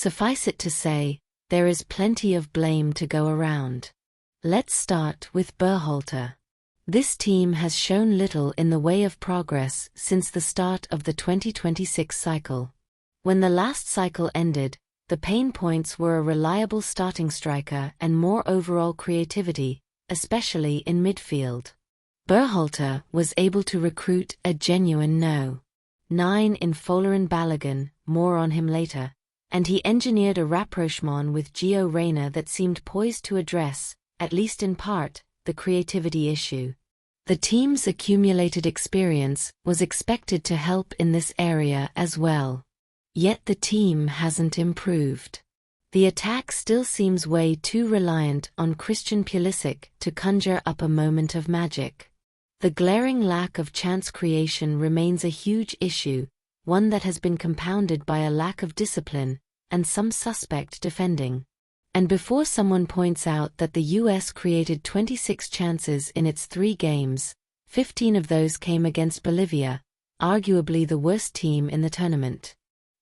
Suffice it to say, there is plenty of blame to go around. Let's start with Berhalter. This team has shown little in the way of progress since the start of the 2026 cycle. When the last cycle ended, the pain points were a reliable starting striker and more overall creativity, especially in midfield. Berhalter was able to recruit a genuine No. 9 in Folarin Balogun, more on him later, and he engineered a rapprochement with Gio Reyna that seemed poised to address, at least in part, the creativity issue. The team's accumulated experience was expected to help in this area as well. Yet the team hasn't improved. The attack still seems way too reliant on Christian Pulisic to conjure up a moment of magic. The glaring lack of chance creation remains a huge issue, one that has been compounded by a lack of discipline and some suspect defending. And before someone points out that the US created 26 chances in its 3 games, 15 of those came against Bolivia, arguably the worst team in the tournament.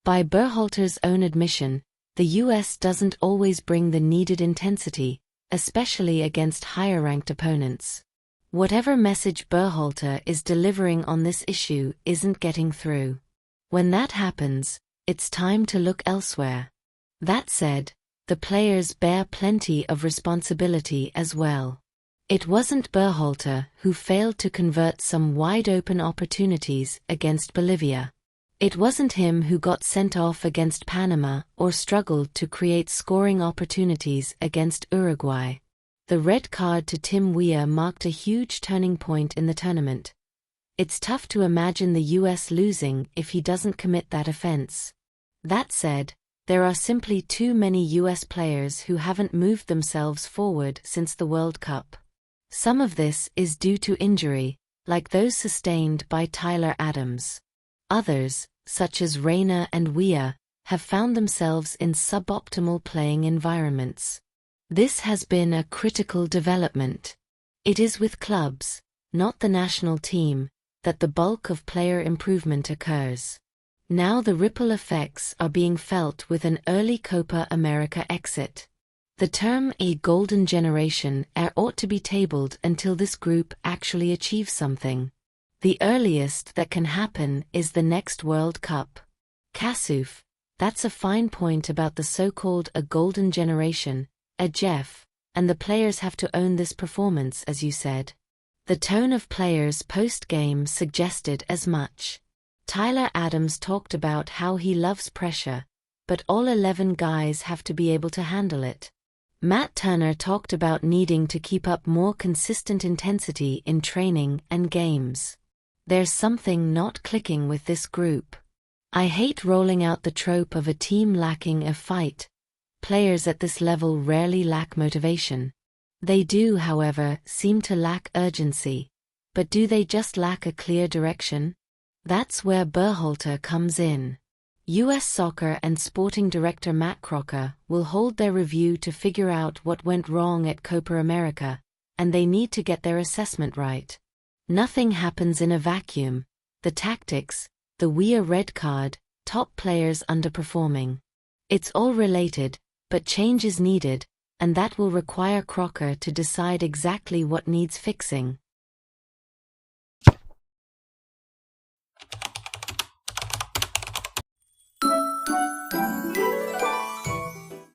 By Berhalter's own admission, the US doesn't always bring the needed intensity, especially against higher-ranked opponents. Whatever message Berhalter is delivering on this issue isn't getting through. When that happens, it's time to look elsewhere. That said, the players bear plenty of responsibility as well. It wasn't Berhalter who failed to convert some wide-open opportunities against Bolivia. It wasn't him who got sent off against Panama or struggled to create scoring opportunities against Uruguay. The red card to Tim Weah marked a huge turning point in the tournament. It's tough to imagine the US losing if he doesn't commit that offense. That said, there are simply too many US players who haven't moved themselves forward since the World Cup. Some of this is due to injury, like those sustained by Tyler Adams. Others, such as Reyna and Weah, have found themselves in suboptimal playing environments. This has been a critical development. It is with clubs, not the national team, that the bulk of player improvement occurs. Now the ripple effects are being felt with an early Copa America exit. The term a golden generation ought to be tabled until this group actually achieves something. The earliest that can happen is the next World Cup. Kasuf, that's a fine point about the so-called a golden generation, a Jeff, and the players have to own this performance, as you said. The tone of players post-game suggested as much. Tyler Adams talked about how he loves pressure, but all 11 guys have to be able to handle it. Matt Turner talked about needing to keep up more consistent intensity in training and games. There's something not clicking with this group. I hate rolling out the trope of a team lacking a fight. Players at this level rarely lack motivation. They do, however, seem to lack urgency. But do they just lack a clear direction? That's where Berhalter comes in. US Soccer and Sporting Director Matt Crocker will hold their review to figure out what went wrong at Copa America, and they need to get their assessment right. Nothing happens in a vacuum. The tactics, the Weah red card, top players underperforming. It's all related, but change is needed, and that will require Crocker to decide exactly what needs fixing.